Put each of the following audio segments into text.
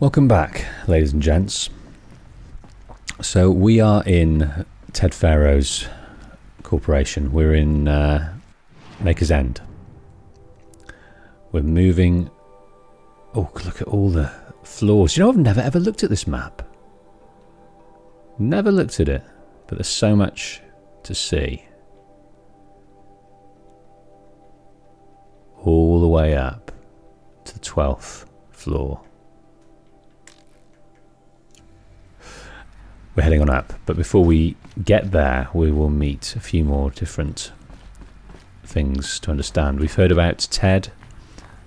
Welcome back, ladies and gents. So we are in Ted Pharaoh's corporation. We're in Maker's End. We're moving. Oh, look at all the floors. You know, I've never ever looked at this map. Never looked at it, but there's so much to see. All the way up to the 12th floor. We're heading on up, but before we get there, we will meet a few more different things to understand. We've heard about Ted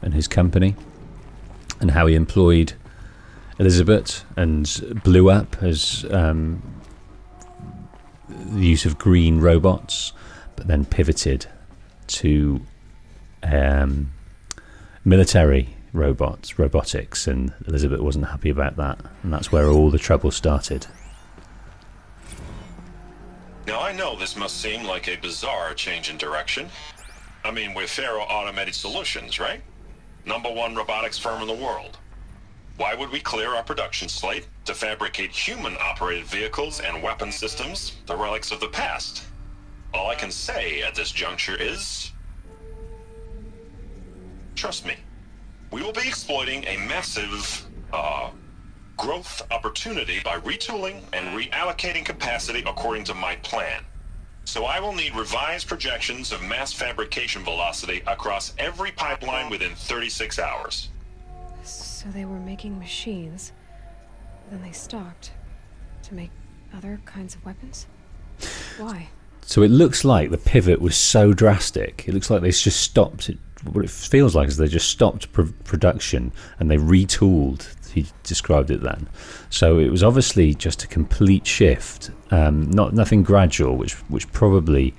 and his company, and how he employed Elizabeth and blew up as the use of green robots, but then pivoted to military robotics, and Elizabeth wasn't happy about that, and that's where all the trouble started. Now, I know this must seem like a bizarre change in direction. I mean, we're Pharaoh Automated Solutions, right? #1 robotics firm in the world. Why would we clear our production slate to fabricate human-operated vehicles and weapon systems, the relics of the past? All I can say at this juncture is... trust me, we will be exploiting a massive, growth opportunity by retooling and reallocating capacity according to my plan. So I will need revised projections of mass fabrication velocity across every pipeline within 36 hours. So they were making machines, then they stopped to make other kinds of weapons? Why? So it looks like the pivot was so drastic. It looks like they just stopped it. What it feels like is they just stopped production and they retooled. He described it then. So it was obviously just a complete shift, nothing gradual, which probably,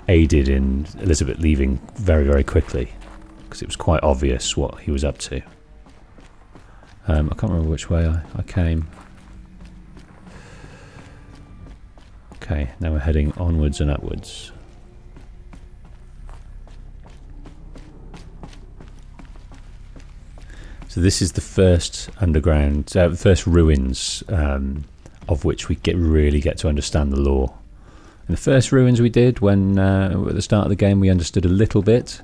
aided in Elizabeth leaving very, very quickly, because it was quite obvious what he was up to. I can't remember which way I came. Okay, now we're heading onwards and upwards. So this is the first underground, first ruins of which we really get to understand the lore. In the first ruins we did, when at the start of the game, we understood a little bit,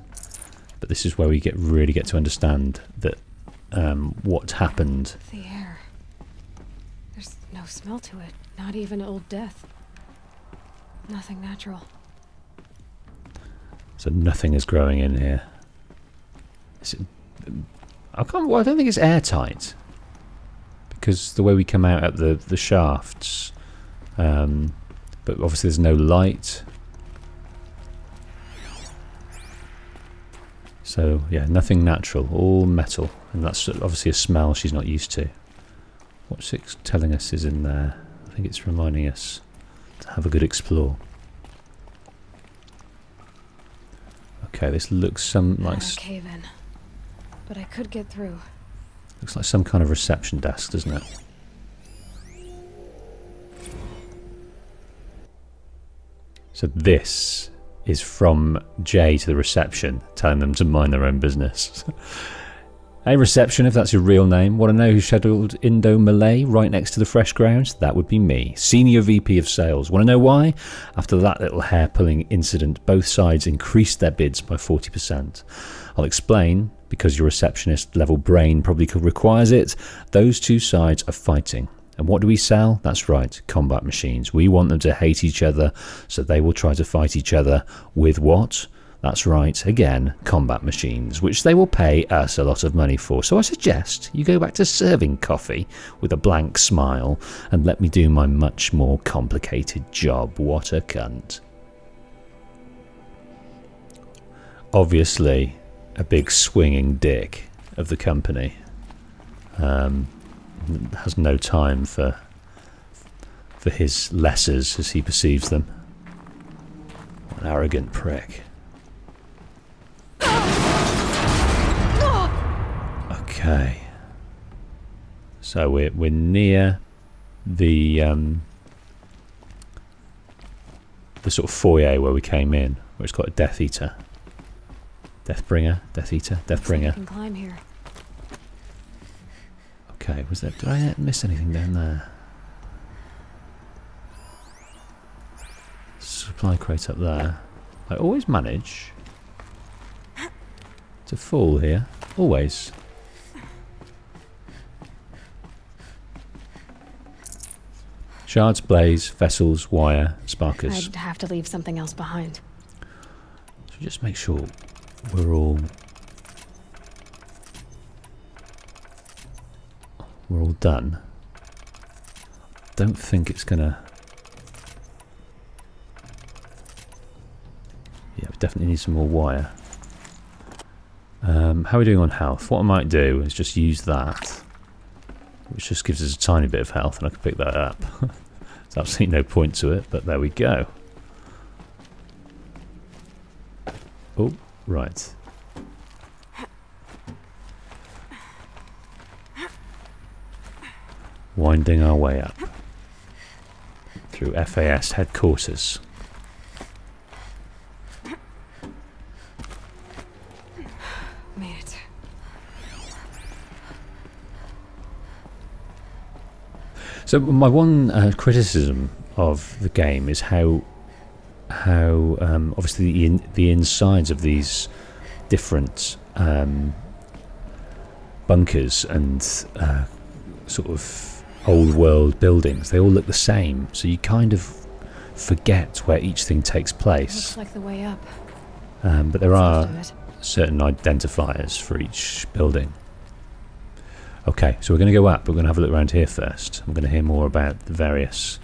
but this is where we really get to understand that what happened. The air. There's no smell to it, not even old death. Nothing natural. So nothing is growing in here. I don't think it's airtight, because the way we come out at the shafts, but obviously there's no light. So yeah, nothing natural, all metal, and that's obviously a smell she's not used to. What's it telling us is in there? I think it's reminding us to have a good explore. Okay, this looks like cave in, but I could get through. Looks like some kind of reception desk, doesn't it? So this is from Jay to the reception, telling them to mind their own business. Hey reception, if that's your real name, want to know who scheduled Indo-Malay right next to the fresh grounds? That would be me, Senior VP of Sales. Want to know why? After that little hair-pulling incident, both sides increased their bids by 40%. I'll explain, because your receptionist-level brain probably requires it. Those two sides are fighting. And what do we sell? That's right, combat machines. We want them to hate each other, so they will try to fight each other with what? That's right, again, combat machines, which they will pay us a lot of money for. So I suggest you go back to serving coffee with a blank smile and let me do my much more complicated job. What a cunt. Obviously, a big swinging dick of the company. Has no time for his lessers as he perceives them. An arrogant prick. Okay, so we're near the the sort of foyer where we came in, where it's got a Death Eater. Deathbringer, Death Eater, Deathbringer. You can climb here. Okay, was there? Did I miss anything down there? Supply crate up there. I always manage to fall here. Always. Shards, blaze, vessels, wire, sparkers. I'd have to leave something else behind. So just make sure we're all done. Don't think it's gonna. Yeah, we definitely need some more wire. How are we doing on health? What I might do is just use that, which just gives us a tiny bit of health, and I can pick that up. There's absolutely no point to it, but there we go. Oh, right. Winding our way up through FAS headquarters. Made it. So my one criticism of the game is how obviously the insides of these different bunkers and sort of old world buildings, they all look the same, so you kind of forget where each thing takes place. Looks like the way up. But there are Seems to it. certain identifiers for each building. Okay, so we're going to go up, but we're going to have a look around here first. We're going to hear more about the various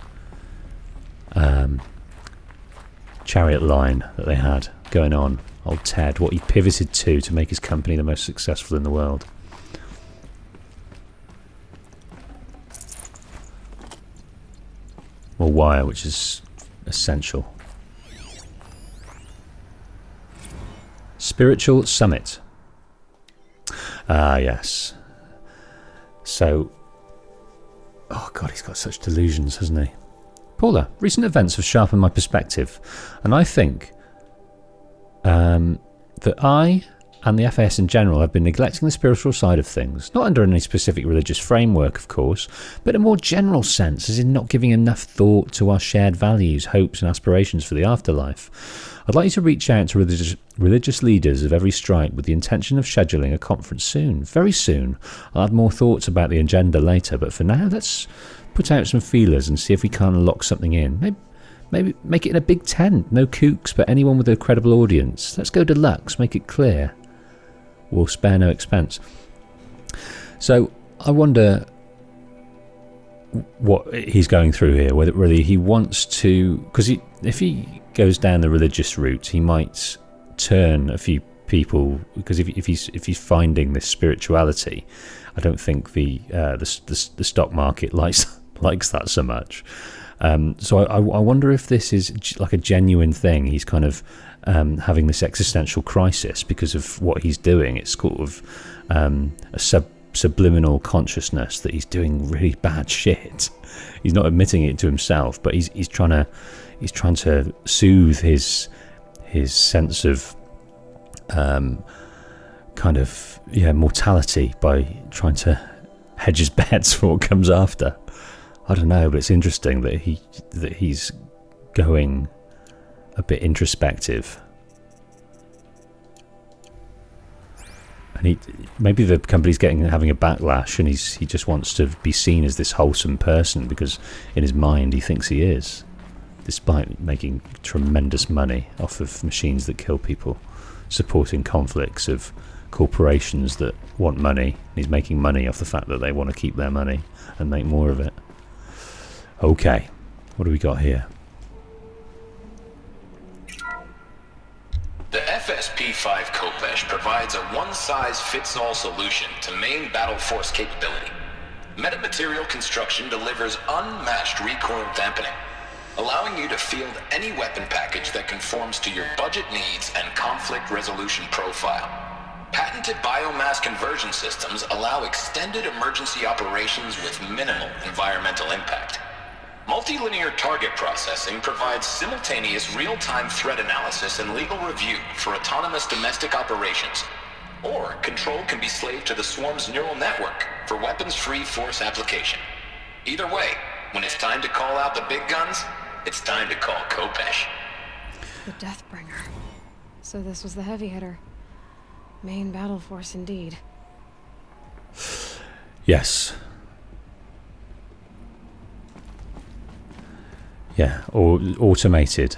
chariot line that they had going on. Old Ted, what he pivoted to make his company the most successful in the world. More wire, which is essential. Spiritual Summit. Ah, yes. So, oh god, he's got such delusions, hasn't he? Paula, recent events have sharpened my perspective, and I think that I and the FAS in general have been neglecting the spiritual side of things, not under any specific religious framework, of course, but in a more general sense, as in not giving enough thought to our shared values, hopes and aspirations for the afterlife. I'd like you to reach out to religious leaders of every stripe with the intention of scheduling a conference soon, very soon. I'll have more thoughts about the agenda later, but for now, let's put out some feelers and see if we can't lock something in. Maybe make it in a big tent, no kooks, but anyone with a credible audience. Let's go deluxe, make it clear. We'll spare no expense. So I wonder what he's going through here, whether really he wants to, because if he goes down the religious route, he might turn a few people, because if he's finding this spirituality, I don't think the stock market likes that so much. So I wonder if this is like a genuine thing. He's kind of having this existential crisis because of what he's doing. It's sort of a subliminal consciousness that he's doing really bad shit. He's not admitting it to himself, but he's trying to soothe his sense of kind of mortality by trying to hedge his bets for what comes after. I don't know, but it's interesting that he's going a bit introspective, and maybe the company's having a backlash, and he just wants to be seen as this wholesome person because in his mind he thinks he is, despite making tremendous money off of machines that kill people, supporting conflicts of corporations that want money. He's making money off the fact that they want to keep their money and make more of it. Okay, what do we got here? The FSP-5 Kopesh provides a one-size-fits-all solution to main battle force capability. Metamaterial construction delivers unmatched recoil dampening, allowing you to field any weapon package that conforms to your budget needs and conflict resolution profile. Patented biomass conversion systems allow extended emergency operations with minimal environmental impact. Multilinear target processing provides simultaneous real-time threat analysis and legal review for autonomous domestic operations. Or control can be slaved to the swarm's neural network for weapons-free force application. Either way, when it's time to call out the big guns, it's time to call Kopesh. The Deathbringer. So this was the heavy hitter. Main battle force indeed. Yes. Yeah, or automated.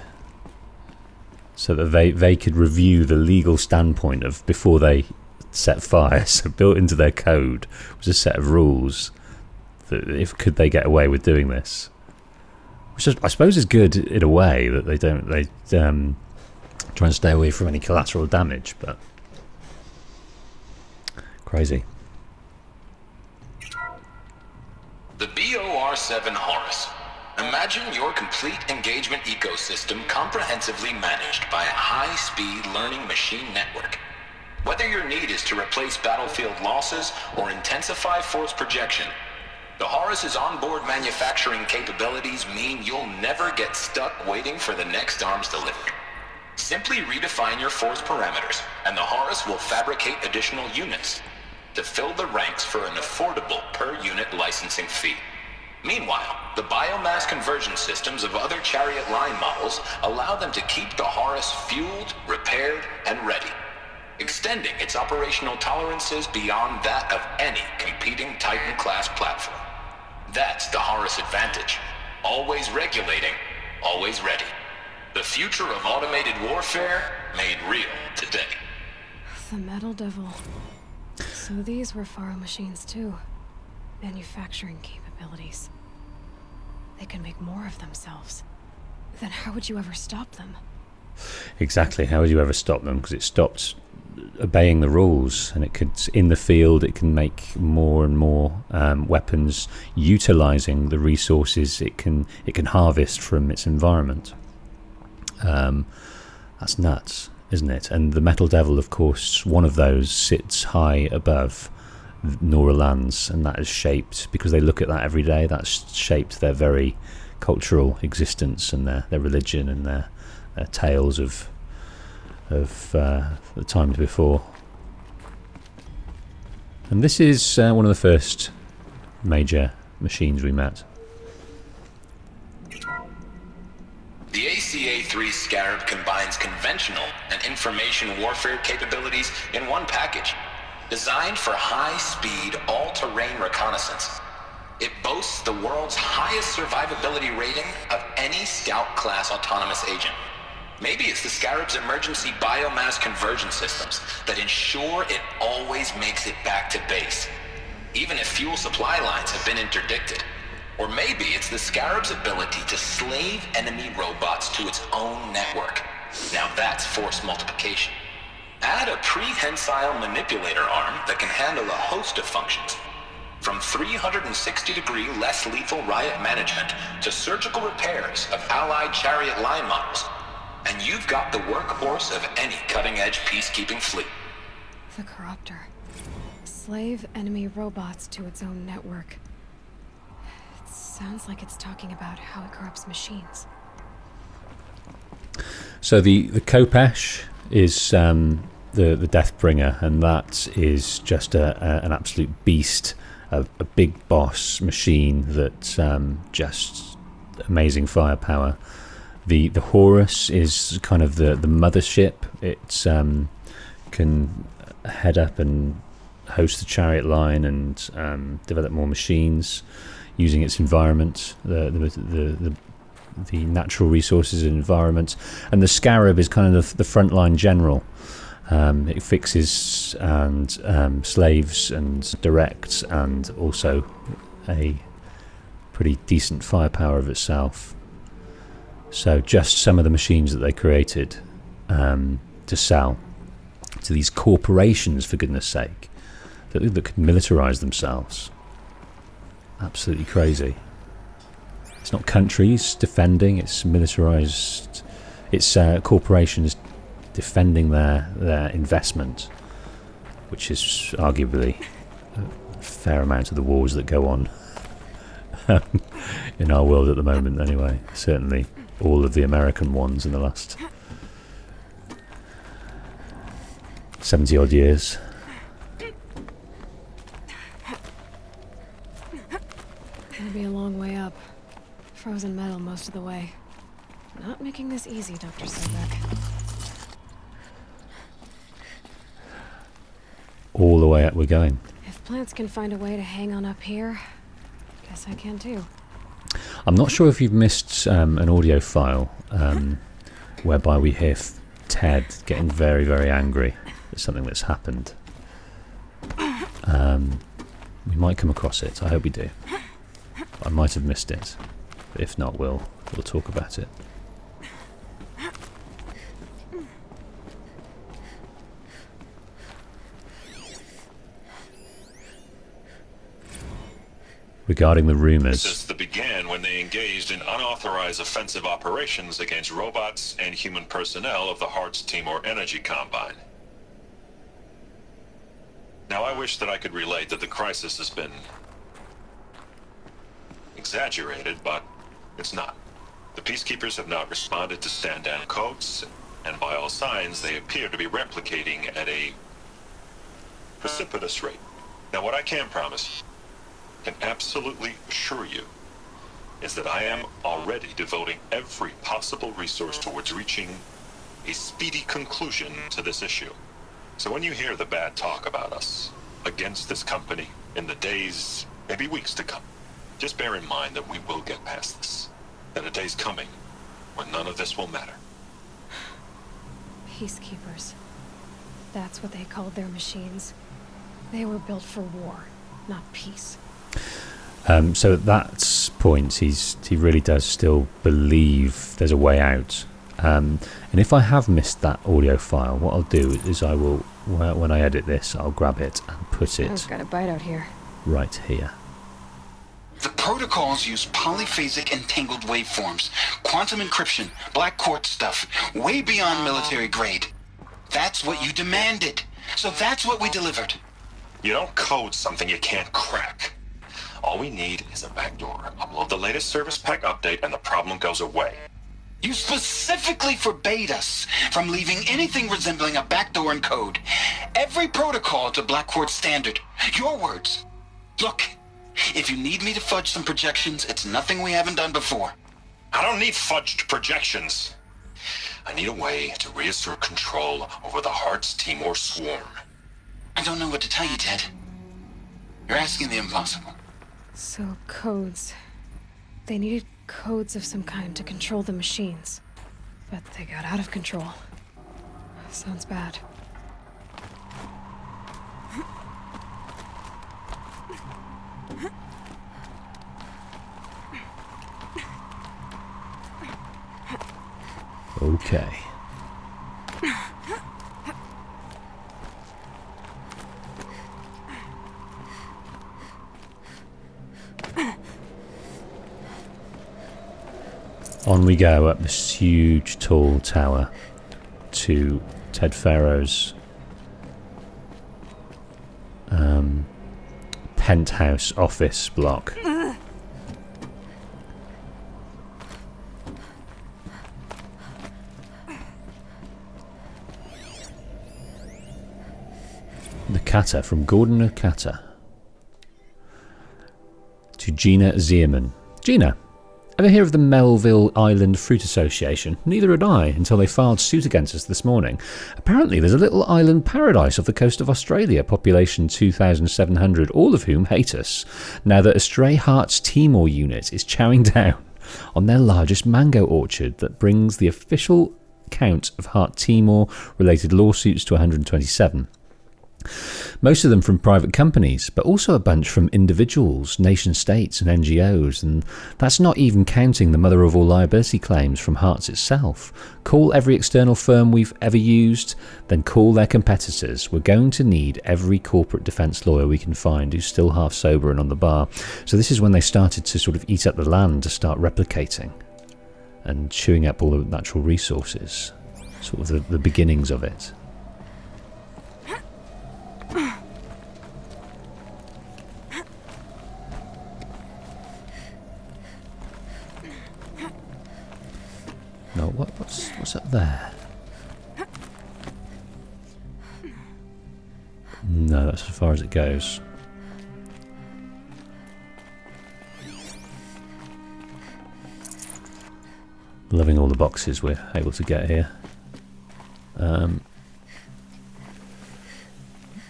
So that they could review the legal standpoint of before they set fire. So built into their code was a set of rules that if could they get away with doing this, which I suppose is good in a way that they try and stay away from any collateral damage, but crazy. The BOR-7 Horus. Imagine your complete engagement ecosystem comprehensively managed by a high-speed learning machine network. Whether your need is to replace battlefield losses or intensify force projection, the Horus's onboard manufacturing capabilities mean you'll never get stuck waiting for the next arms delivery. Simply redefine your force parameters, and the Horus will fabricate additional units to fill the ranks for an affordable per-unit licensing fee. Meanwhile, the biomass conversion systems of other chariot line models allow them to keep the Horus fueled, repaired, and ready, extending its operational tolerances beyond that of any competing Titan-class platform. That's the Horus advantage. Always regulating, always ready. The future of automated warfare made real today. The Metal Devil. So these were Faro machines too. Manufacturing capabilities. They can make more of themselves. Then how would you ever stop them? Exactly, how would you ever stop them? Because it stopped obeying the rules, and it could, in the field, it can make more and more weapons utilizing the resources it can harvest from its environment. That's nuts, isn't it? And the Metal Devil, of course, one of those sits high above Nora lands, and that is shaped, because they look at that every day, that's shaped their very cultural existence and their religion and their tales of the times before. And this is one of the first major machines we met. The ACA-3 Scarab combines conventional and information warfare capabilities in one package, designed for high-speed, all-terrain reconnaissance. It boasts the world's highest survivability rating of any Scout-class autonomous agent. Maybe it's the Scarab's emergency biomass conversion systems that ensure it always makes it back to base, even if fuel supply lines have been interdicted. Or maybe it's the Scarab's ability to slave enemy robots to its own network. Now that's force multiplication. Add a prehensile manipulator arm that can handle a host of functions, from 360-degree less lethal riot management to surgical repairs of allied chariot line models, and you've got the workhorse of any cutting-edge peacekeeping fleet. The Corruptor. Slave enemy robots to its own network. It sounds like it's talking about how it corrupts machines. So the Kopesh is the Deathbringer, and that is just an absolute beast, a big boss machine that just amazing firepower. The Horus is kind of the mothership. It can head up and host the chariot line and develop more machines using its environment, the natural resources and environment. And the Scarab is kind of the frontline general. It fixes and slaves and directs, and also a pretty decent firepower of itself. So just some of the machines that they created to sell to these corporations, for goodness sake, that could militarize themselves. Absolutely crazy. It's not countries defending, it's militarized, it's corporations defending their investment, which is arguably a fair amount of the wars that go on in our world at the moment anyway. Certainly all of the American ones in the last 70 odd years. It'll be a long way up. Frozen metal most of the way. Not making this easy, Dr. Sobek. All the way up we're going. If plants can find a way to hang on up here, guess I can too. I'm not sure if you've missed an audio file whereby we hear Ted getting very, very angry at something that's happened. We might come across it. I hope we do. I might have missed it. But if not, we'll talk about it. Regarding the rumours. This began when they engaged in unauthorized offensive operations against robots and human personnel of the Hearts Timor Energy Combine. Now, I wish that I could relate that the crisis has been exaggerated, but it's not. The Peacekeepers have not responded to stand-down codes, and by all signs, they appear to be replicating at a precipitous rate. Now, what I can promise, can absolutely assure you, is that I am already devoting every possible resource towards reaching a speedy conclusion to this issue. So when you hear the bad talk about us against this company in the days, maybe weeks to come, just bear in mind that we will get past this. That a day's coming when none of this will matter. Peacekeepers. That's what they called their machines. They were built for war, not peace. So at that point, he really does still believe there's a way out. And if I have missed that audio file, what I'll do is I will, when I edit this, I'll grab it and put it I've got a bite out here. right here. The protocols use polyphasic entangled waveforms, quantum encryption, black quartz stuff, way beyond military grade. That's what you demanded. So that's what we delivered. You don't code something you can't crack. All we need is a backdoor. Upload the latest service pack update and the problem goes away. You specifically forbade us from leaving anything resembling a backdoor in code. Every protocol to Black Quartz standard. Your words. Look, if you need me to fudge some projections, it's nothing we haven't done before. I don't need fudged projections. I need a way to reassert control over the Hearts Timor swarm. I don't know what to tell you, Ted. You're asking the impossible. So, codes. They needed codes of some kind to control the machines. But they got out of control. Sounds bad. Okay. On we go up this huge, tall tower to Ted Farrow's penthouse office block. Nakata, from Gordon Nakata to Gina Zierman. Gina, ever hear of the Melville Island Fruit Association? Neither had I, until they filed suit against us this morning. Apparently there's a little island paradise off the coast of Australia, population 2,700, all of whom hate us, now that a Stray Hearts Timor unit is chowing down on their largest mango orchard that brings the official count of Heart Timor related lawsuits to 127. Most of them from private companies, but also a bunch from individuals, nation states and NGOs, and that's not even counting the mother of all liability claims from Hearts itself. Call every external firm we've ever used, then call their competitors. We're going to need every corporate defence lawyer we can find who's still half sober and on the bar. So this is when they started to sort of eat up the land, to start replicating and chewing up all the natural resources. Sort of the beginnings of it. No, that's as far as it goes. Loving all the boxes we're able to get here.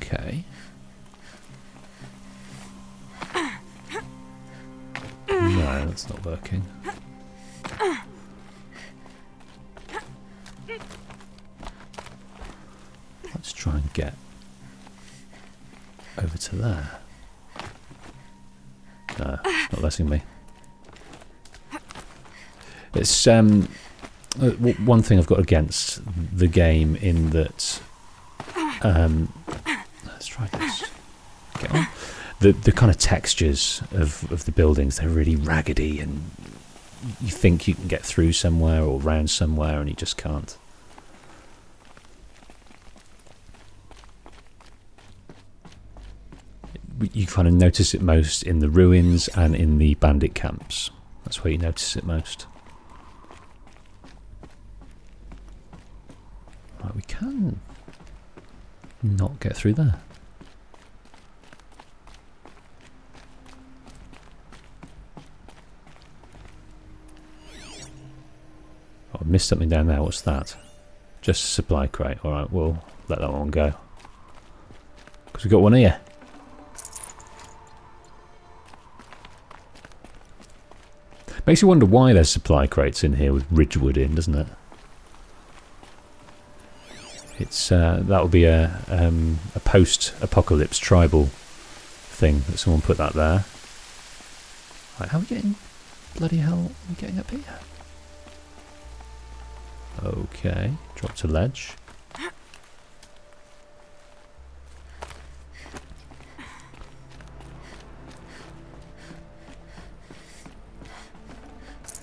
Okay. No, that's not working. Let's try and get over to there. No, it's not letting me. It's one thing I've got against the game in that. Let's try this. Get on. The kind of textures of the buildings, they're really raggedy, and you think you can get through somewhere or round somewhere, and you just can't. You kind of notice it most in the ruins and in the bandit camps. That's where you notice it most. Right, we can not get through there. Oh, I missed something down there. What's that? Just a supply crate. Alright, we'll let that one go. Because we've got one here. Makes you wonder why there's supply crates in here with Ridgewood in, doesn't it? It's that would be a post-apocalypse tribal thing that someone put that there. Right, how are we getting? Bloody hell, are we getting up here? Okay, drop to ledge.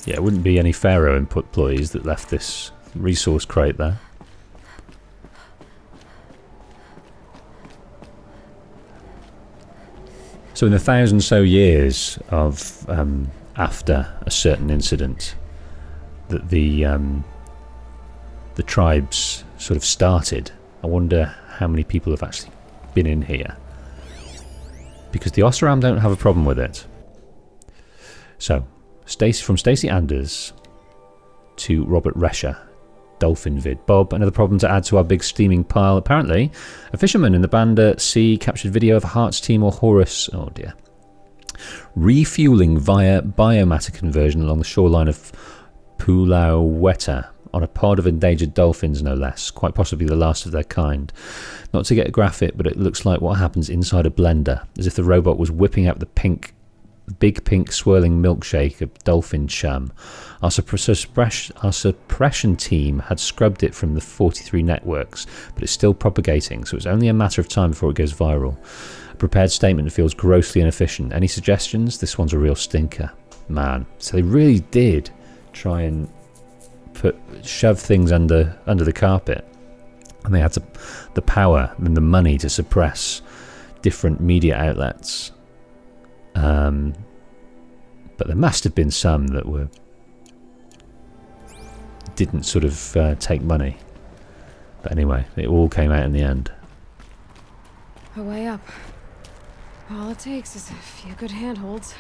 Yeah, it wouldn't be any Pharaoh employees that left this resource crate there. So in the 1,000 so years of after a certain incident that the tribes sort of started, I wonder how many people have actually been in here. Because the Oseram don't have a problem with it. So, from Stacey Anders to Robert Rescher, Dolphin Vid. Bob, another problem to add to our big steaming pile. Apparently, a fisherman in the Banda Sea captured video of a Hearts team or Horus, oh dear, refueling via biomatter conversion along the shoreline of Pulauweta on a pod of endangered dolphins, no less, quite possibly the last of their kind. Not to get graphic, but it looks like what happens inside a blender, as if the robot was whipping out the big pink swirling milkshake of dolphin chum. Our suppression team had scrubbed it from the 43 networks, but it's still propagating, so it's only a matter of time before it goes viral. A prepared statement feels grossly inefficient. Any suggestions? This one's a real stinker. Man. So they really did try and shove things under the carpet, and they had the power and the money to suppress different media outlets. But there must have been some that didn't sort of take money. But anyway, it all came out in the end. A way up. All it takes is a few good handholds.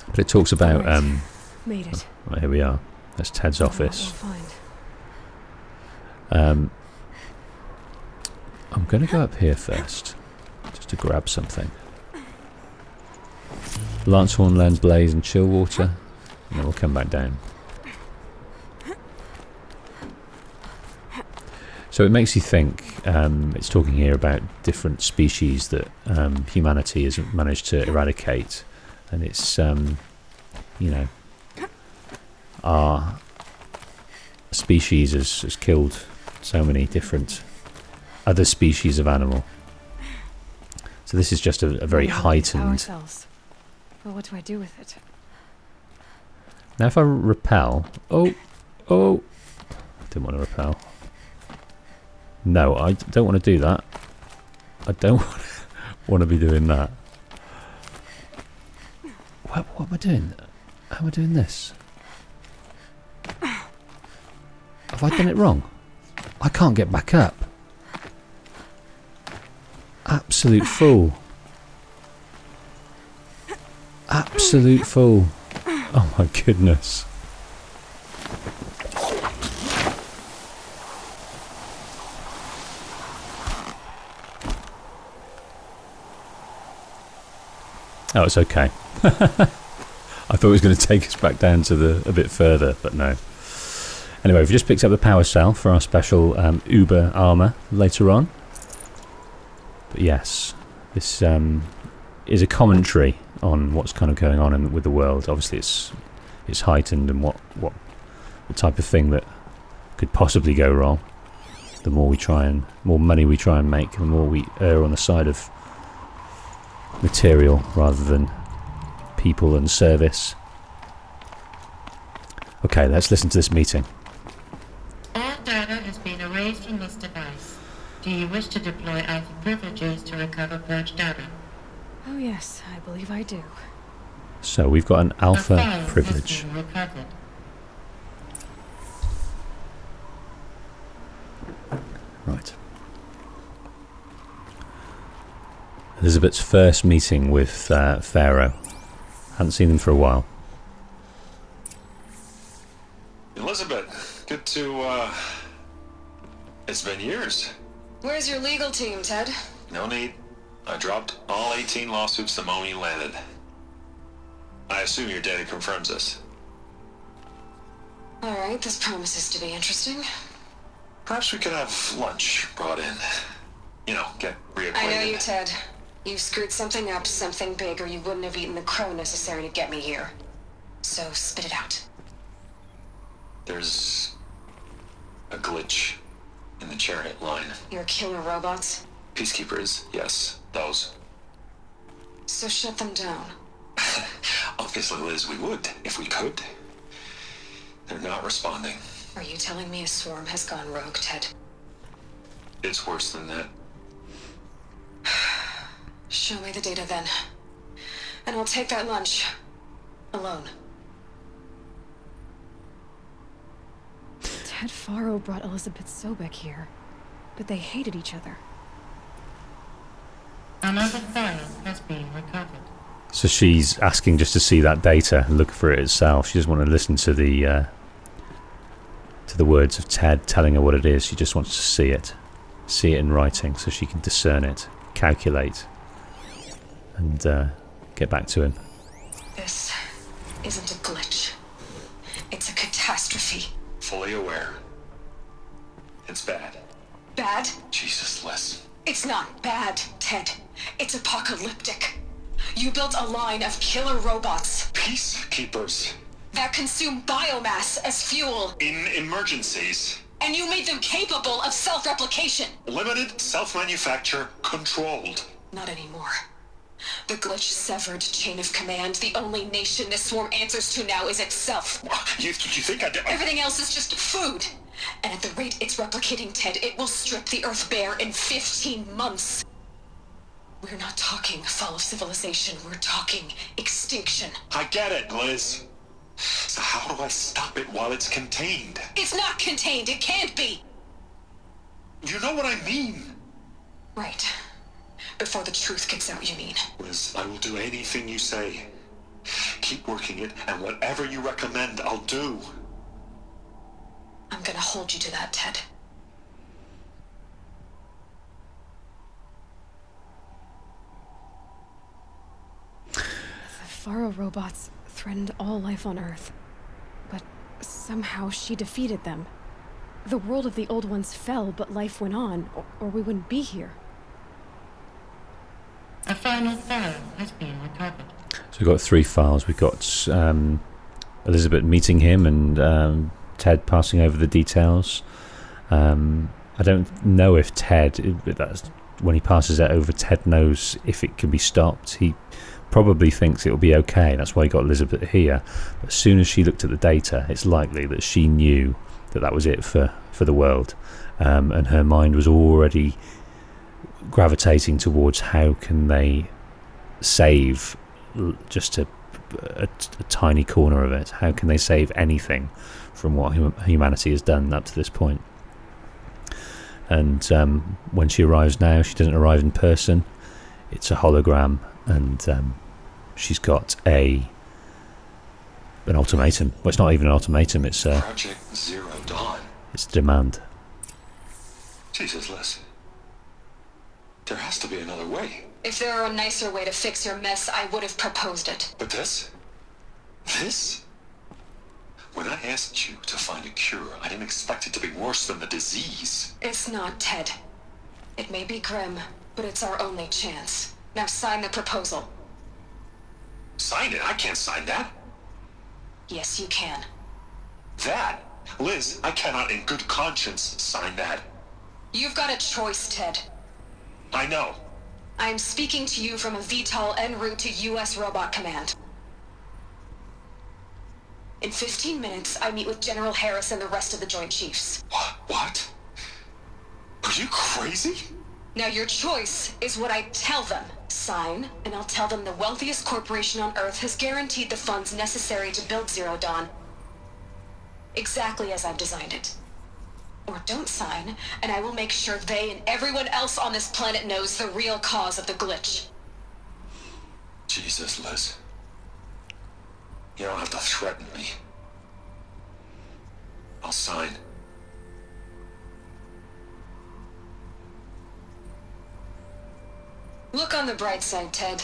But it talks about Right. Made it. right, here we are. That's Ted's office. We'll find. I'm going to go up here first, just to grab something. Lancehorn, Lens Blaze and Chillwater, and then we'll come back down. So it makes you think, it's talking here about different species that humanity has managed to eradicate, and it's, you know, our species has killed so many different other species of animal. So this is just a very heightened... But what do I do with it? Now if I repel... Oh! Didn't want to repel. No, I don't want to do that. I don't want to be doing that. What am I doing? How am I doing this? Have I done it wrong? I can't get back up. Absolute fool. Absolute fool. Oh my goodness. Oh, it's okay. I thought it was going to take us back down to a bit further, but no. Anyway, we've just picked up the power cell for our special Uber armour later on. But yes, this is a commentary on what's kind of going on with the world. Obviously, it's heightened, and what the type of thing that could possibly go wrong. The more money we try and make, the more we err on the side of material rather than people and service. Okay, let's listen to this meeting. All data has been erased from this device. Do you wish to deploy alpha privileges to recover purged data? Oh yes, I believe I do. So we've got an alpha A file privilege. has been recovered. Right. Elizabeth's first meeting with Pharaoh. Hadn't seen them for a while. Elizabeth, good to, it's been years. Where's your legal team, Ted? No need. I dropped all 18 lawsuits the moment you landed. I assume your data confirms this. Alright, this promises to be interesting. Perhaps we could have lunch brought in. You know, get reacquainted. I know you, Ted. You screwed something up, something big, or you wouldn't have eaten the crow necessary to get me here. So spit it out. There's a glitch in the chariot line. Your killer robots? Peacekeepers, yes, those. So shut them down. Obviously, Liz, we would, if we could. They're not responding. Are you telling me a swarm has gone rogue, Ted? It's worse than that. Show me the data then. And I'll take that lunch. Alone. Ted Faro brought Elizabeth Sobek here, but they hated each other. Another file has been recovered. So she's asking just to see that data and look for it itself. She doesn't want to listen to the words of Ted telling her what it is. She just wants to see it in writing, so she can discern it, calculate, and get back to him. This isn't a glitch. It's a catastrophe. Fully aware. It's bad. Bad? Jesus, Liz. It's not bad, Ted. It's apocalyptic. You built a line of killer robots Peacekeepers. that consume biomass as fuel, In emergencies. and you made them capable of self-replication. Limited, self-manufacture, controlled. Not anymore. The glitch severed chain of command. The only nation this swarm answers to now is itself. You think I did? Everything else is just food. And at the rate it's replicating, Ted, it will strip the Earth bare in 15 months. We're not talking fall of civilization. We're talking extinction. I get it, Liz. So how do I stop it while it's contained? It's not contained. It can't be. You know what I mean. Right. Before the truth gets out, you mean? Liz, I will do anything you say. Keep working it, and whatever you recommend, I'll do. I'm gonna hold you to that, Ted. The Faro robots threatened all life on Earth. But somehow she defeated them. The world of the old ones fell, but life went on, or we wouldn't be here. A final file has been recovered. So we've got 3 files. We've got Elizabeth meeting him and Ted passing over the details. I don't know if Ted, that's when he passes it over, Ted knows if it can be stopped. He probably thinks it'll be okay. That's why he got Elizabeth here. But as soon as she looked at the data, it's likely that she knew that that was it for the world. And her mind was already gravitating towards how can they save just a tiny corner of it. How can they save anything from what humanity has done up to this point? And when she arrives now, she doesn't arrive in person. It's a hologram, and she's got an ultimatum. Well, it's not even an ultimatum. It's Project Zero Dawn. it's a demand. Jesus, Liz. There has to be another way. If there were a nicer way to fix your mess, I would have proposed it. But this? When I asked you to find a cure, I didn't expect it to be worse than the disease. It's not, Ted. It may be grim, but it's our only chance. Now sign the proposal. Sign it? I can't sign that. Yes, you can. That? Liz, I cannot in good conscience sign that. You've got a choice, Ted. I know. I am speaking to you from a VTOL en route to U.S. Robot Command. In 15 minutes, I meet with General Harris and the rest of the Joint Chiefs. What? Are you crazy? Now your choice is what I tell them. Sign, and I'll tell them the wealthiest corporation on Earth has guaranteed the funds necessary to build Zero Dawn. Exactly as I've designed it. Or don't sign, and I will make sure they and everyone else on this planet knows the real cause of the glitch. Jesus, Liz. You don't have to threaten me. I'll sign. Look on the bright side, Ted.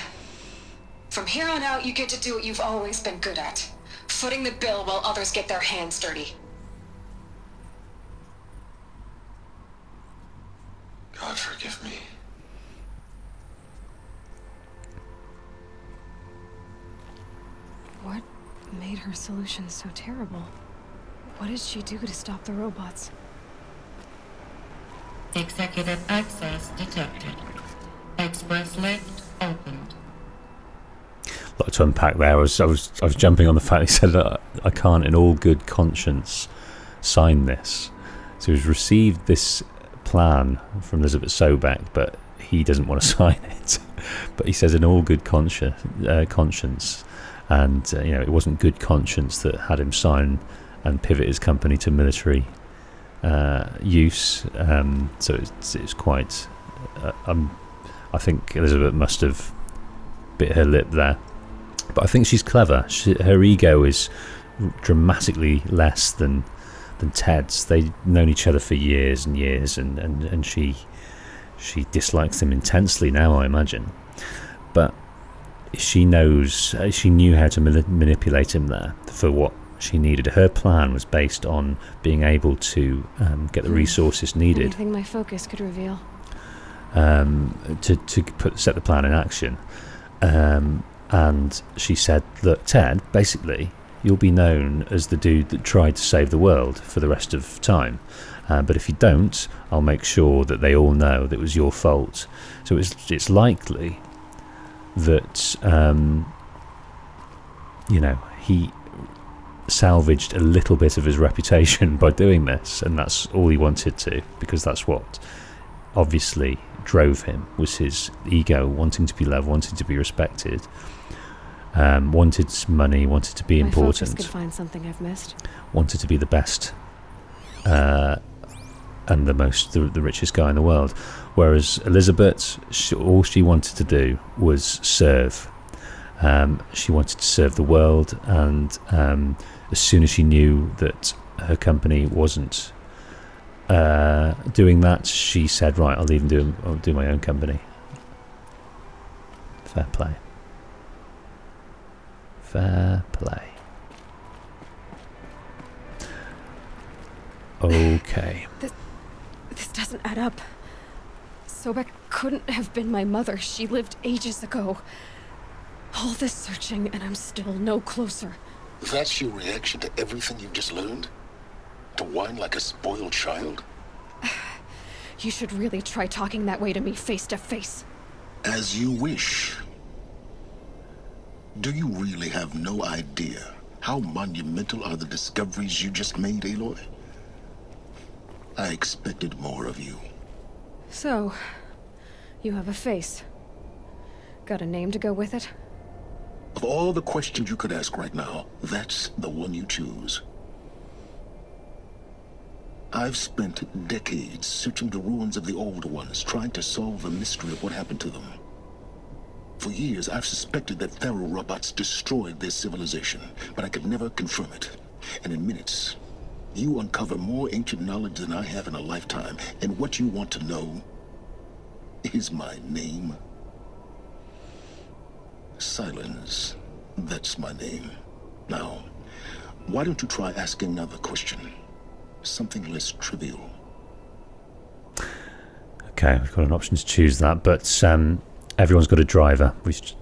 From here on out, you get to do what you've always been good at. Footing the bill while others get their hands dirty. God forgive me. What made her solution so terrible? What did she do to stop the robots? Executive access detected. Express lift opened. A lot to unpack there. I was jumping on the fact he said that I can't in all good conscience sign this. So he's received this plan from Elizabeth Sobek, but he doesn't want to sign it. But he says in all good conscience, and it wasn't good conscience that had him sign and pivot his company to military use. So it's quite. I think Elizabeth must have bit her lip there. But I think she's clever. Her ego is dramatically less than Ted's. They've known each other for years and years, and she dislikes him intensely now, I imagine. But she knew how to manipulate him there for what she needed. Her plan was based on being able to get the resources needed. Anything my focus could reveal. To set the plan in action. And she said, look, Ted, basically, you'll be known as the dude that tried to save the world for the rest of time. But if you don't, I'll make sure that they all know that it was your fault. So it's likely that, he salvaged a little bit of his reputation by doing this, and that's all he wanted to, because that's what obviously drove him, was his ego, wanting to be loved, wanting to be respected, wanted money, wanted to be important. My focus could find something I've missed. Wanted to be the best and the richest guy in the world. Whereas Elizabeth, all she wanted to do was serve. She wanted to serve the world, and as soon as she knew that her company wasn't doing that, she said, right, I'll do my own company. Fair play. Okay. This doesn't add up. Sobek couldn't have been my mother. She lived ages ago. All this searching, and I'm still no closer. That's your reaction to everything you've just learned? To whine like a spoiled child? You should really try talking that way to me face to face. As you wish. Do you really have no idea how monumental are the discoveries you just made, Aloy? I expected more of you. So, you have a face. Got a name to go with it? Of all the questions you could ask right now, that's the one you choose. I've spent decades searching the ruins of the old ones, trying to solve the mystery of what happened to them. For years, I've suspected that Pharaoh robots destroyed their civilization, but I could never confirm it. And in minutes, you uncover more ancient knowledge than I have in a lifetime. And what you want to know is my name. Silence. That's my name. Now, why don't you try asking another question? Something less trivial. Okay, we've got an option to choose that, but everyone's got a driver.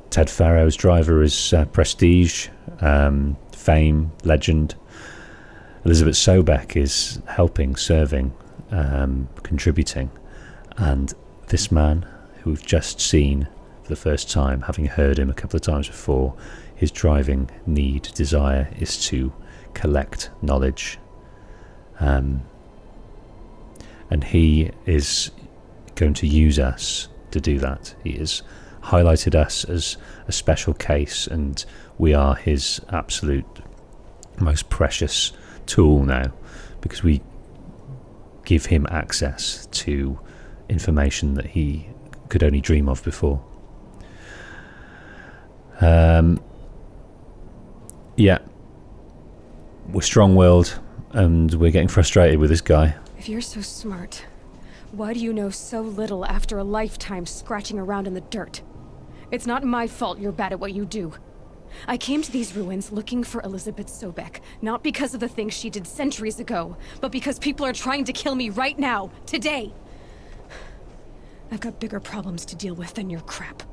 Ted Pharaoh's driver is prestige, fame, legend. Elizabeth Sobek is helping, serving, contributing. And this man, who we've just seen for the first time, having heard him a couple of times before, his driving need, desire is to collect knowledge. And he is going to use us to do that. He has highlighted us as a special case, and we are his absolute most precious tool now, because we give him access to information that he could only dream of before. Yeah, we're strong-willed, and we're getting frustrated with this guy. If you're so smart, why do you know so little after a lifetime scratching around in the dirt? It's not my fault you're bad at what you do. I came to these ruins looking for Elizabeth Sobek, not because of the things she did centuries ago, but because people are trying to kill me right now, today. I've got bigger problems to deal with than your crap.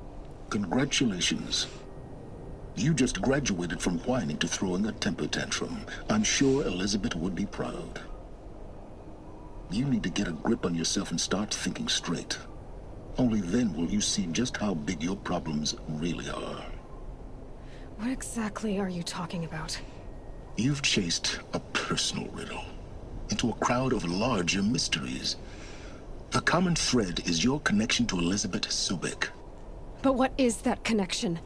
Congratulations. You just graduated from whining to throwing a temper tantrum. I'm sure Elizabeth would be proud. You need to get a grip on yourself and start thinking straight. Only then will you see just how big your problems really are. What exactly are you talking about? You've chased a personal riddle into a crowd of larger mysteries. The common thread is your connection to Elizabeth Sobek. But what is that connection?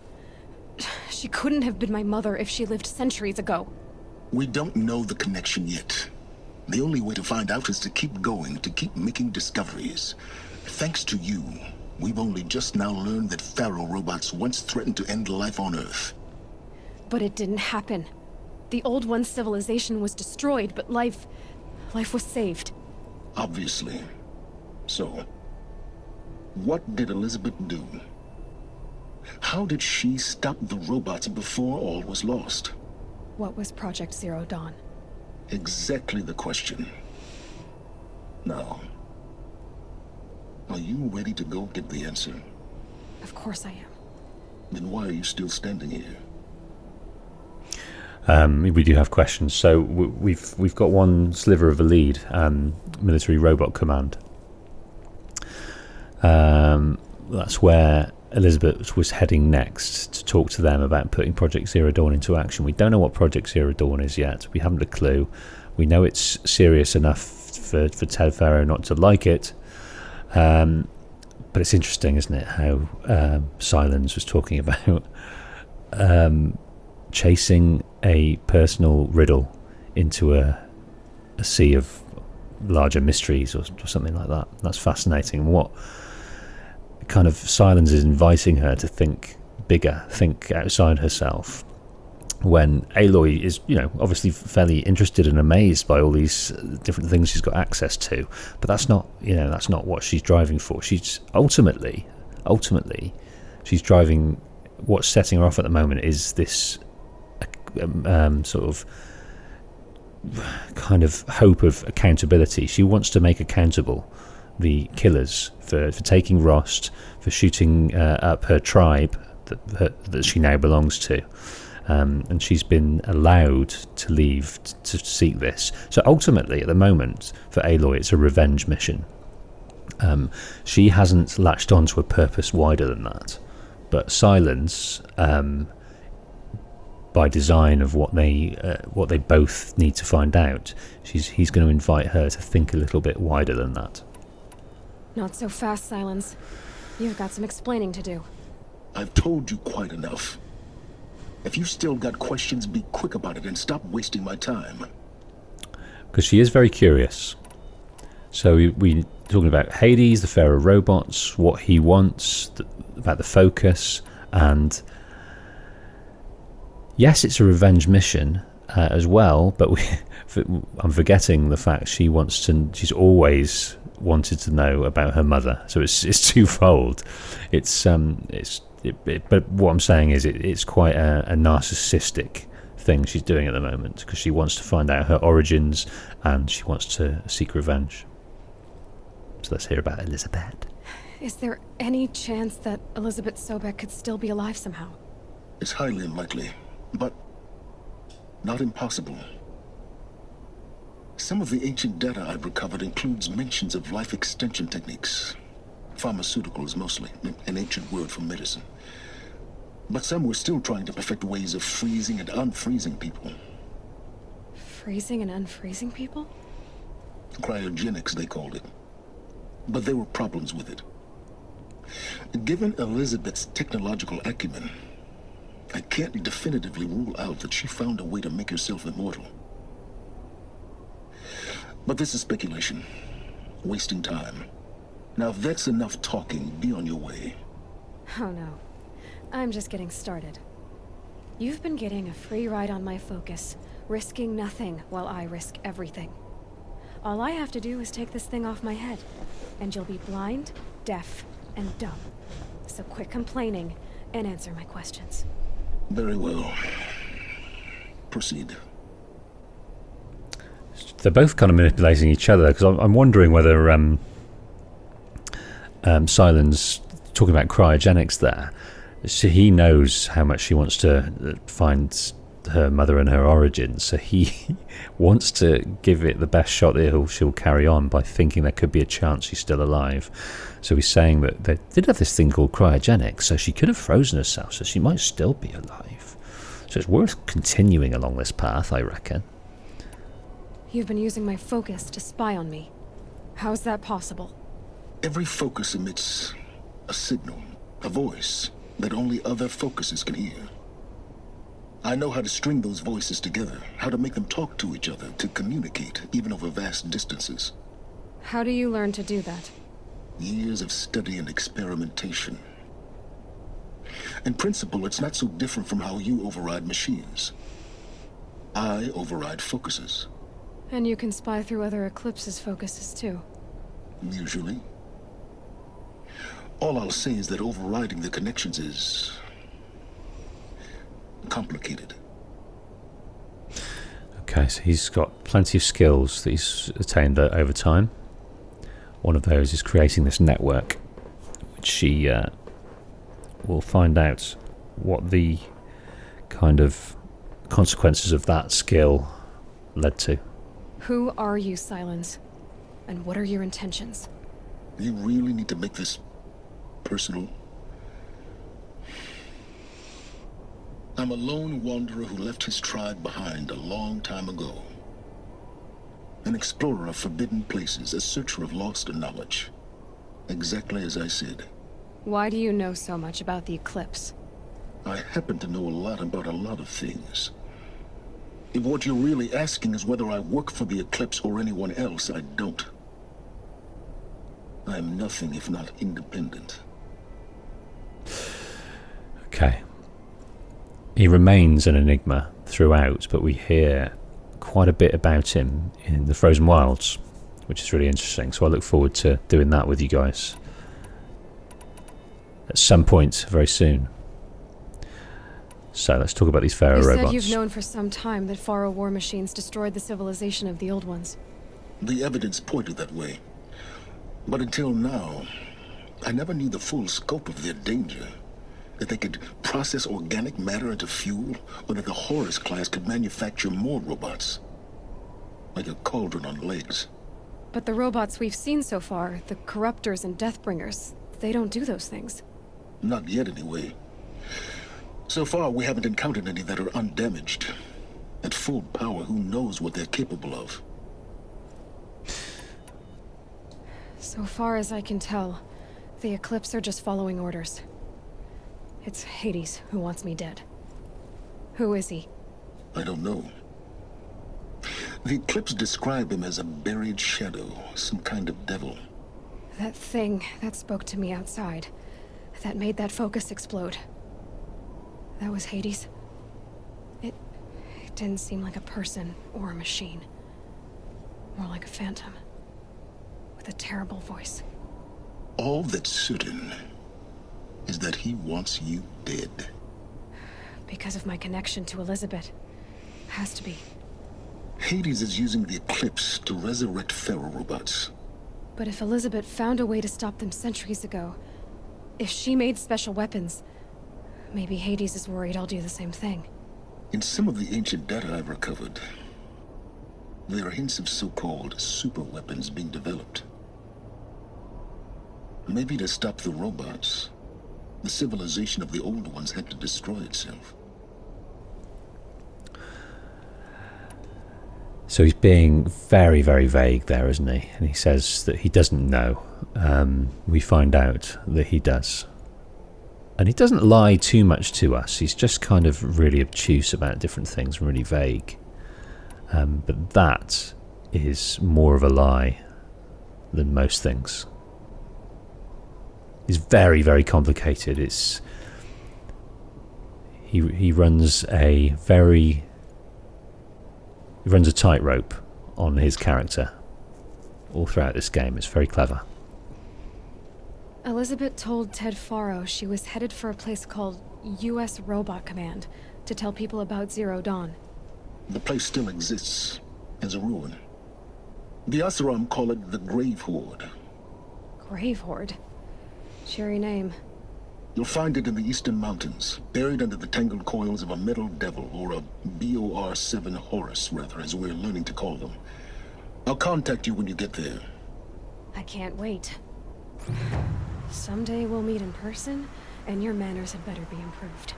She couldn't have been my mother if she lived centuries ago. We don't know the connection yet. The only way to find out is to keep going, to keep making discoveries. Thanks to you, we've only just now learned that Pharaoh robots once threatened to end life on Earth. But it didn't happen. The Old One's civilization was destroyed, but life was saved. Obviously. So, what did Elizabeth do? How did she stop the robots before all was lost? What was Project Zero Dawn? Exactly the question. Now, are you ready to go get the answer? Of course I am. Then why are you still standing here? We do have questions. So we've got one sliver of a lead. Military Robot Command. That's where Elizabeth was heading next to talk to them about putting Project Zero Dawn into action. We don't know what Project Zero Dawn is yet. We haven't a clue. We know it's serious enough for Ted Pharaoh not to like it. But it's interesting, isn't it, how Silence was talking about chasing a personal riddle into a sea of larger mysteries or something like that. That's fascinating. What kind of Silence is inviting her to think bigger, think outside herself, when Aloy is, obviously fairly interested and amazed by all these different things she's got access to, but that's not what she's driving for. She's ultimately she's driving, what's setting her off at the moment is this sort of kind of hope of accountability. She wants to make accountable the killers for taking Rost, for shooting up her tribe that she now belongs to, and she's been allowed to leave to seek this. So ultimately, at the moment, for Aloy, it's a revenge mission. She hasn't latched onto a purpose wider than that, but Silence, by design of what they both need to find out, he's going to invite her to think a little bit wider than that. Not so fast, Silence. You've got some explaining to do. I've told you quite enough. If you still got questions, be quick about it and stop wasting my time. Because she is very curious. So we talking about Hades, the Pharaoh robots, what he wants, about the focus, and yes, it's a revenge mission as well. But I'm forgetting the fact she's always wanted to know about her mother. So it's twofold. But what I'm saying is it's quite a narcissistic thing she's doing at the moment, because she wants to find out her origins and she wants to seek revenge. So let's hear about Elizabeth. Is there any chance that Elizabeth Sobek could still be alive somehow? It's highly unlikely, but not impossible. Some of the ancient data I've recovered includes mentions of life extension techniques. Pharmaceuticals mostly, an ancient word for medicine. But some were still trying to perfect ways of freezing and unfreezing people. Freezing and unfreezing people? Cryogenics, they called it. But there were problems with it. Given Elizabeth's technological acumen, I can't definitively rule out that she found a way to make herself immortal. But this is speculation. Wasting time. Now, if that's enough talking, be on your way. Oh no. I'm just getting started. You've been getting a free ride on my focus, risking nothing while I risk everything. All I have to do is take this thing off my head, and you'll be blind, deaf, and dumb. So quit complaining and answer my questions. Very well. Proceed. They're both kind of manipulating each other, because I'm wondering whether Silen's talking about cryogenics there. So he knows how much she wants to find her mother and her origins, so he wants to give it the best shot that she'll carry on by thinking there could be a chance she's still alive. So he's saying that they did have this thing called cryogenics, so she could have frozen herself, so she might still be alive. So it's worth continuing along this path, I reckon. You've been using my focus to spy on me. How's that possible? Every focus emits a signal, a voice, that only other focuses can hear. I know how to string those voices together, how to make them talk to each other, to communicate, even over vast distances. How do you learn to do that? Years of study and experimentation. In principle, it's not so different from how you override machines. I override focuses. And you can spy through other Eclipse's focuses too. Usually. All I'll say is that overriding the connections is complicated. Okay, so he's got plenty of skills that he's attained over time. One of those is creating this network, which she will find out what the kind of consequences of that skill led to. Who are you, Silence? And what are your intentions? You really need to make this personal? I'm a lone wanderer who left his tribe behind a long time ago. An explorer of forbidden places, a searcher of lost knowledge. Exactly as I said. Why do you know so much about the Eclipse? I happen to know a lot about a lot of things. If what you're really asking is whether I work for the Eclipse or anyone else, I don't. I am nothing if not independent. Okay. He remains an enigma throughout, but we hear quite a bit about him in the Frozen Wilds, which is really interesting. So I look forward to doing that with you guys at some point very soon. So let's talk about these Pharaoh robots. You said you've known for some time that Pharaoh war machines destroyed the civilization of the old ones. The evidence pointed that way. But until now, I never knew the full scope of their danger. That they could process organic matter into fuel, or that the Horus class could manufacture more robots. Like a cauldron on legs. But the robots we've seen so far, the Corruptors and Deathbringers, they don't do those things. Not yet, anyway. So far, we haven't encountered any that are undamaged. At full power, who knows what they're capable of? So far as I can tell, the Eclipse are just following orders. It's Hades who wants me dead. Who is he? I don't know. The Eclipse describe him as a buried shadow, some kind of devil. That thing that spoke to me outside, that made that focus explode. That was Hades. It didn't seem like a person or a machine. More like a phantom. With a terrible voice. All that's certain is that he wants you dead. Because of my connection to Elizabeth. Has to be. Hades is using the Eclipse to resurrect ferrorobots. But if Elizabeth found a way to stop them centuries ago, if she made special weapons, maybe Hades is worried I'll do the same thing. In some of the ancient data I've recovered, there are hints of so-called super weapons being developed. Maybe to stop the robots, the civilization of the old ones had to destroy itself. So he's being very, very vague there, isn't he? And he says that he doesn't know. We find out that he does. And he doesn't lie too much to us. He's just kind of really obtuse about different things, really vague. But that is more of a lie than most things. It's very, very complicated. He runs a tightrope on his character all throughout this game. It's very clever. Elizabeth told Ted Faro she was headed for a place called U.S. Robot Command to tell people about Zero Dawn. The place still exists as a ruin. The Asaram call it the Grave Horde. Grave Horde? Cheery name. You'll find it in the eastern mountains, buried under the tangled coils of a metal devil, or a BOR-7 Horus, rather, as we're learning to call them. I'll contact you when you get there. I can't wait. Someday we'll meet in person, and your manners had better be improved.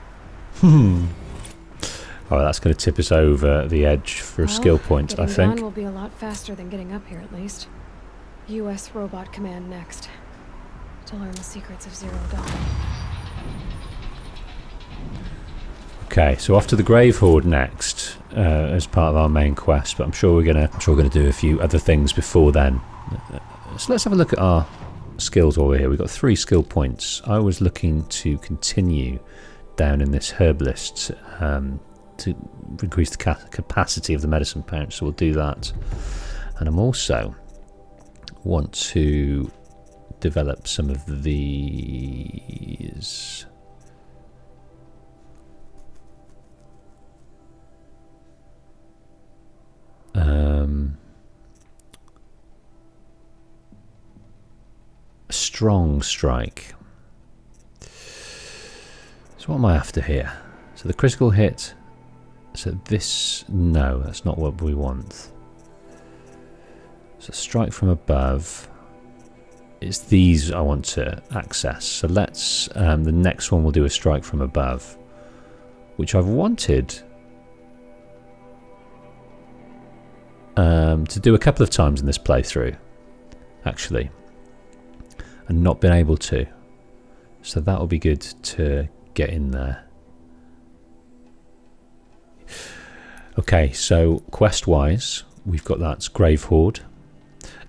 Oh, that's going to tip us over the edge for a skill point, I Getting think. down will be a lot faster than getting up here, at least. U.S. Robot Command next. To learn the secrets of Zero Dawn. Okay, so off to the Grave Horde next, as part of our main quest. But I'm sure we're gonna do a few other things before then. So let's have a look at our skills while we're here. We've got 3 skill points. I was looking to continue down in this herbalist to increase the capacity of the medicine pouch, so we'll do that. And I'm also want to develop some of these. Strong strike. So what am I after here? So the critical hit. So this, no, that's not what we want. So strike from above. It's these I want to access. So let's, the next one we'll do a strike from above, which I've wanted to do a couple of times in this playthrough, actually, and not been able to. So that will be good to get in there. Okay, so quest-wise, we've got that Grave Horde.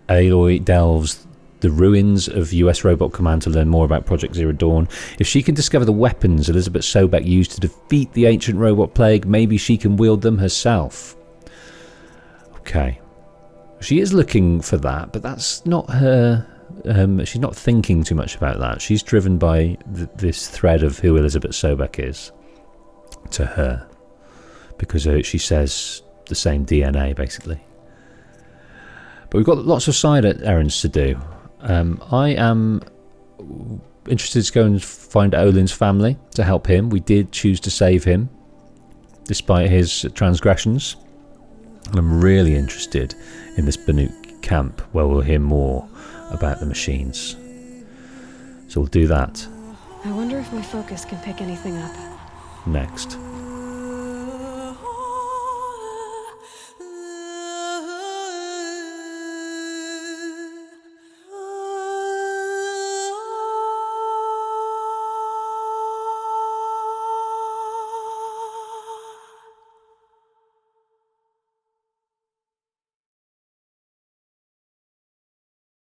Aloy delves the ruins of US Robot Command to learn more about Project Zero Dawn. If she can discover the weapons Elizabeth Sobek used to defeat the ancient robot plague, maybe she can wield them herself. Okay. She is looking for that, but that's not her. She's not thinking too much about that. She's driven by this thread of who Elizabeth Sobek is to her, because she says the same DNA, basically. But we've got lots of side errands to do. I am interested to go and find Olin's family to help him. We did choose to save him, despite his transgressions. And I'm really interested in this Banuk camp, where we'll hear more about the machines. So we'll do that I wonder if my focus can pick anything up. next.